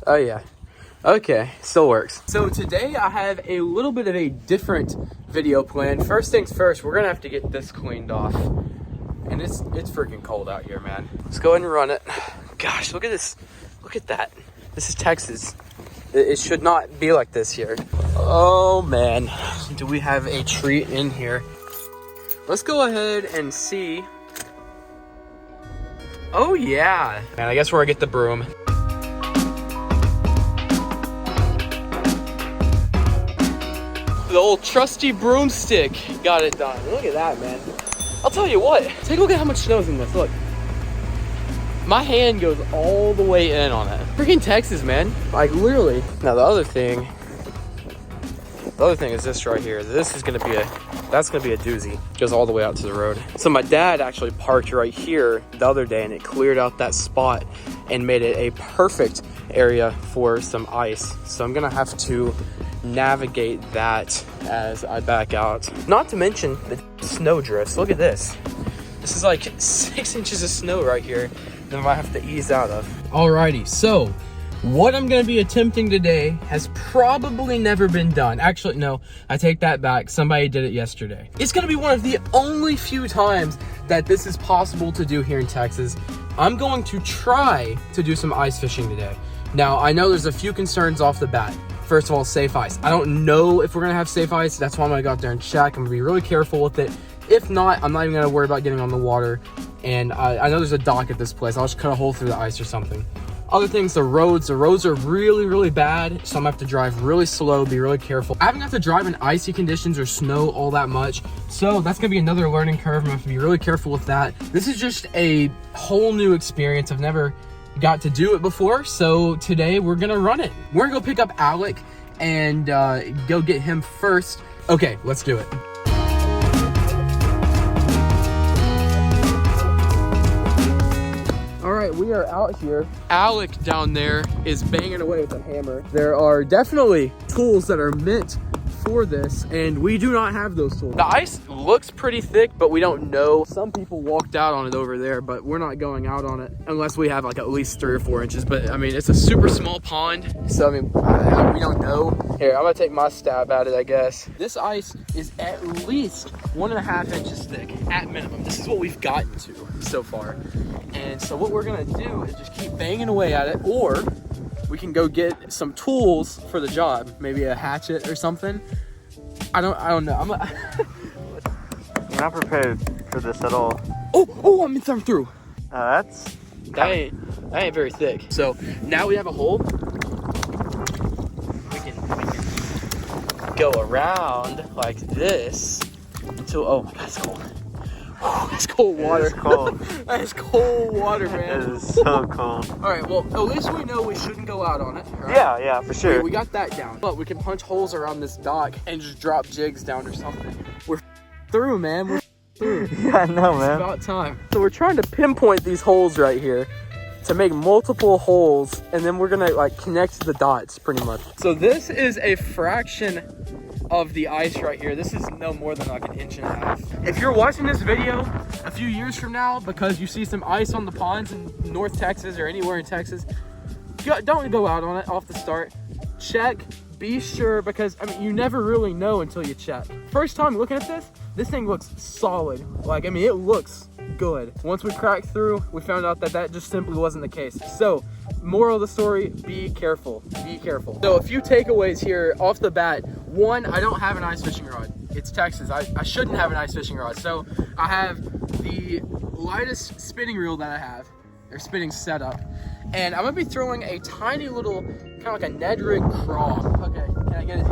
Oh yeah. Okay, still works. So today I have a little bit of a different video plan. First things first, we're gonna have to get this cleaned off. And it's freaking cold out here, man. Let's go ahead and run it. Gosh, look at this. Look at that. This is Texas. It should not be like this here. Oh man, do we have a treat in here? Let's go ahead and see. Oh yeah. And I guess we're gonna get the broom. The old trusty broomstick got it done. Look at that, man. I'll tell you what, take a look at how much snow's in this. Look, my hand goes all the way in on it. Freaking Texas, man. Like literally. Now the other thing is this right here. This is gonna be that's gonna be a doozy. Goes all the way out to the road. So my dad actually parked right here the other day and it cleared out that spot and made it a perfect area for some ice. So I'm gonna have to navigate that as I back out. Not to mention the snow drifts. Look at this. This is like 6 inches of snow right here that I might have to ease out of. Alrighty, so what I'm gonna be attempting today has probably never been done. Actually, no, I take that back. Somebody did it yesterday. It's gonna be one of the only few times that this is possible to do here in Texas. I'm going to try to do some ice fishing today. Now, I know there's a few concerns off the bat. First of all, safe ice. I don't know if we're gonna have safe ice. That's why I'm gonna go out there and check. I'm gonna be really careful with it. If not, I'm not even gonna worry about getting on the water. And I know there's a dock at this place. I'll just cut a hole through the ice or something. Other things, the roads are really, really bad. So I'm gonna have to drive really slow, be really careful. I haven't got to drive in icy conditions or snow all that much. So that's gonna be another learning curve. I'm gonna have to be really careful with that. This is just a whole new experience. I've never got to do it before, so today we're gonna run it. We're gonna go pick up Alec and go get him first. Okay, let's do it. All right, we are out here. Alec down there is banging away with a hammer. There are definitely tools that are meant for this, and we do not have those tools. The ice looks pretty thick, but we don't know. Some people walked out on it over there, but we're not going out on it unless we have like at least 3 or 4 inches. But I mean, it's a super small pond, so I mean, we don't know. Here, I'm gonna take my stab at it, I guess. This ice is at least 1.5 inches thick at minimum. This is what we've gotten to so far. And so what we're gonna do is just keep banging away at it, or we can go get some tools for the job, maybe a hatchet or something. I don't know. We're not prepared for this at all. Oh, I'm through. That ain't very thick. So now we have a hole. We can go around like this until, oh my God, it's cold. It's cold water. It's cold. That is cold water, man. It is so cold. All right, well, at least we know we shouldn't go out on it. Right? Yeah, for sure. We got that down. But we can punch holes around this dock and just drop jigs down or something. We're through, man. We're through. Yeah, I know, man. It's about time. So we're trying to pinpoint these holes right here to make multiple holes, and then we're gonna like connect the dots pretty much. So this is a fraction of the ice right here. This is no more than like 1.5 inches. If you're watching this video a few years from now because you see some ice on the ponds in North Texas or anywhere in Texas, don't go out on it off the start. Check, be sure, because I mean, you never really know until you check. First time looking at this thing looks solid. Like, I mean, it looks good. Once we cracked through, we found out that that just simply wasn't the case. So moral of the story, be careful, be careful. So a few takeaways here off the bat. One, I don't have an ice fishing rod. It's Texas. I shouldn't have an ice fishing rod. So I have the lightest spinning reel that I have, or spinning setup. And I'm gonna be throwing a tiny little, kind of like a Ned rig craw. Okay, can I get it?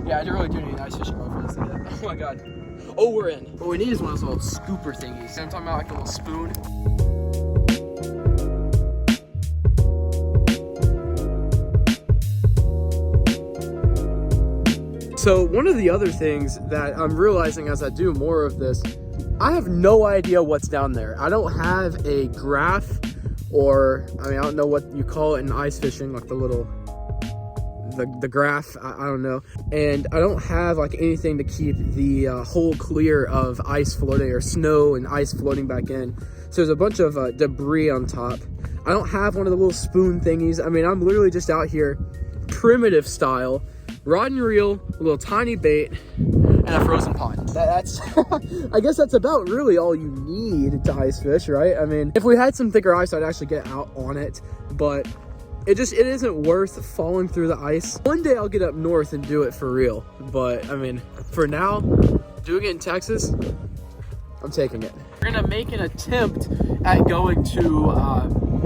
Yeah, I really do need an ice fishing rod for this. Oh my God. Oh, we're in. What we need is one of those little scooper thingies. I'm talking about like a little spoon. So one of the other things that I'm realizing as I do more of this, I have no idea what's down there. I don't have a graph, or I mean, I don't know what you call it in ice fishing, like the little, the graph, I don't know. And I don't have like anything to keep the hole clear of ice floating, or snow and ice floating back in. So there's a bunch of debris on top. I don't have one of the little spoon thingies. I mean, I'm literally just out here primitive style, rod and reel, a little tiny bait, and a frozen pond. That's I guess that's about really all you need to ice fish, right? I mean, if we had some thicker ice, I'd actually get out on it, but it isn't worth falling through the ice. One day I'll get up north and do it for real, but I mean, for now, doing it in Texas, I'm taking it. We're gonna make an attempt at going to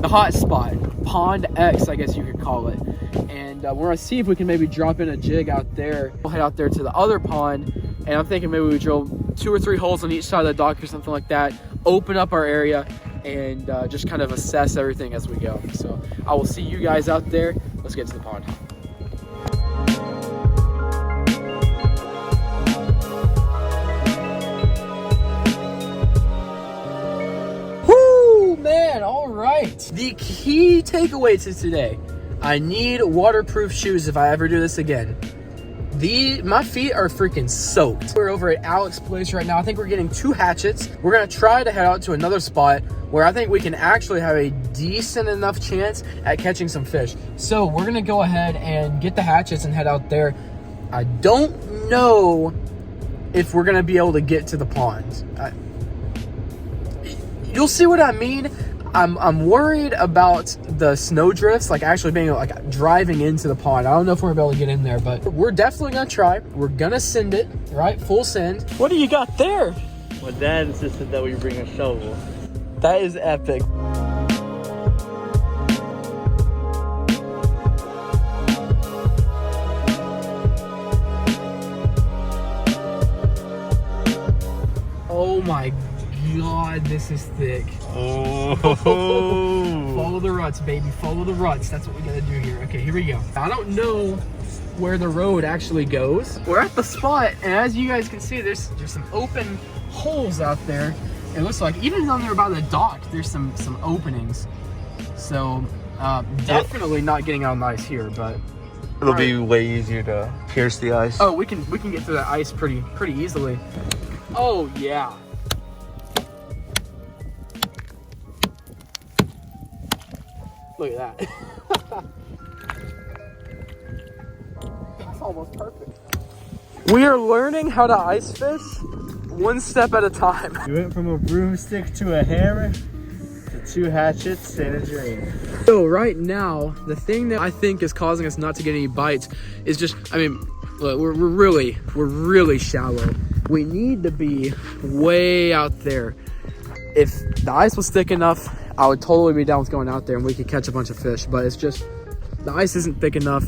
the hot spot, Pond X, I guess you could call it. And we're gonna see if we can maybe drop in a jig out there. We'll head out there to the other pond, and I'm thinking maybe we drill 2 or 3 holes on each side of the dock or something like that, open up our area, and just kind of assess everything as we go. So I will see you guys out there. Let's get to the pond. Man, all right. The key takeaway to today: I need waterproof shoes if I ever do this again. My feet are freaking soaked. We're over at Alex's place right now. I think we're getting 2 hatchets. We're gonna try to head out to another spot where I think we can actually have a decent enough chance at catching some fish. So we're gonna go ahead and get the hatchets and head out there. I don't know if we're gonna be able to get to the pond. You'll see what I mean. I'm worried about the snow drifts, like actually being like driving into the pond. I don't know if we're gonna be able to get in there, but we're definitely gonna try. We're gonna send it, right? Full send. What do you got there? My dad insisted that we bring a shovel. That is epic. Oh my God, this is thick. Oh. Follow the ruts, baby. Follow the ruts. That's what we gotta do here. Okay, here we go. I don't know where the road actually goes. We're at the spot, and as you guys can see, there's some open holes out there. It looks like even though they're by the dock, there's some openings. So definitely not getting out on the ice here, but It'll be way easier to pierce the ice. oh, we can get through that ice pretty easily. Oh yeah. Look at that. That's almost perfect. We are learning how to ice fish one step at a time. We went from a broomstick to a hammer to 2 hatchets and a dream. So right now, the thing that I think is causing us not to get any bites is just, I mean, look, we're really shallow. We need to be way out there. If the ice was thick enough, I would totally be down with going out there and we could catch a bunch of fish, but it's just, the ice isn't thick enough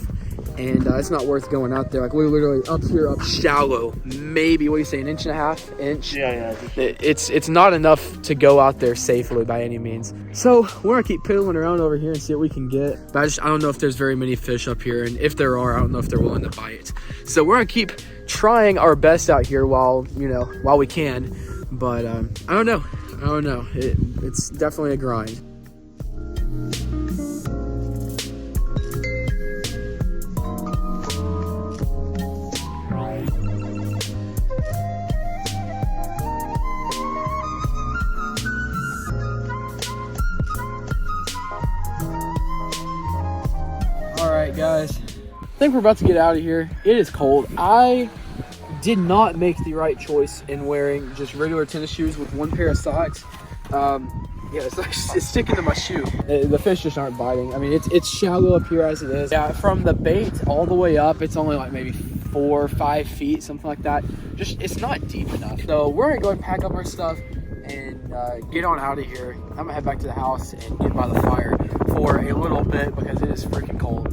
and it's not worth going out there. Like we're literally up here, up shallow, maybe, what do you say, 1.5 inch? Yeah. It's not enough to go out there safely by any means. So we're gonna keep piddling around over here and see what we can get. But I don't know if there's very many fish up here, and if there are, I don't know if they're willing to bite. So we're gonna keep trying our best out here while we can. But I don't know. It's definitely a grind. All right, guys. I think we're about to get out of here. It is cold. I did not make the right choice in wearing just regular tennis shoes with 1 pair of socks. Yeah, it's sticking to my shoe. The fish just aren't biting. I mean, it's shallow up here as it is. Yeah, from the bait all the way up, it's only like maybe 4 or 5 feet, something like that. Just, it's not deep enough. So we're gonna go and pack up our stuff and get on out of here. I'm gonna head back to the house and get by the fire for a little bit because it is freaking cold.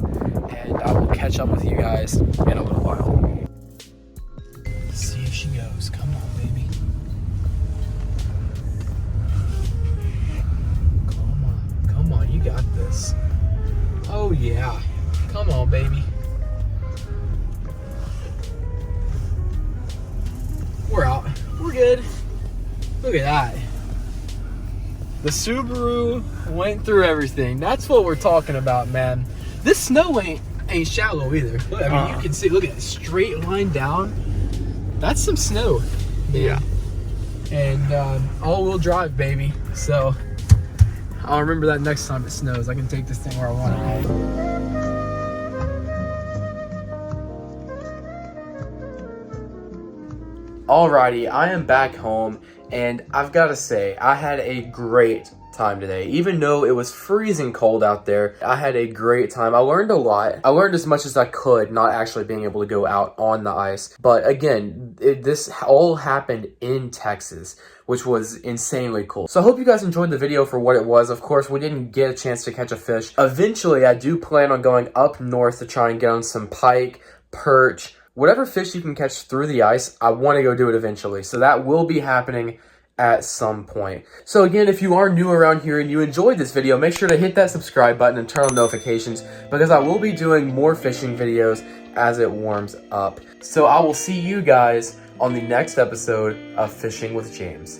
And I will catch up with you guys in a little while. Let's see if she goes. Come on, baby. Come on, you got this. Oh yeah. Come on, baby. We're out. We're good. Look at that. The Subaru went through everything. That's what we're talking about, man. This snow ain't shallow either. Look, I mean, you can see, look at it, straight line down. That's some snow, man. Yeah. And all-wheel drive, baby. So I'll remember that next time it snows. I can take this thing where I want it. Alrighty, I am back home, and I've got to say, I had a great time today. Even though it was freezing cold out there, I had a great time. I learned a lot. I learned as much as I could, not actually being able to go out on the ice. But again, this all happened in Texas, which was insanely cool. So I hope you guys enjoyed the video for what it was. Of course, we didn't get a chance to catch a fish. Eventually, I do plan on going up north to try and get on some pike, perch, whatever fish you can catch through the ice. I want to go do it eventually. So that will be happening at some point. So again, if you are new around here and you enjoyed this video, make sure to hit that subscribe button and turn on notifications, because I will be doing more fishing videos as it warms up. So I will see you guys on the next episode of Fishing with James.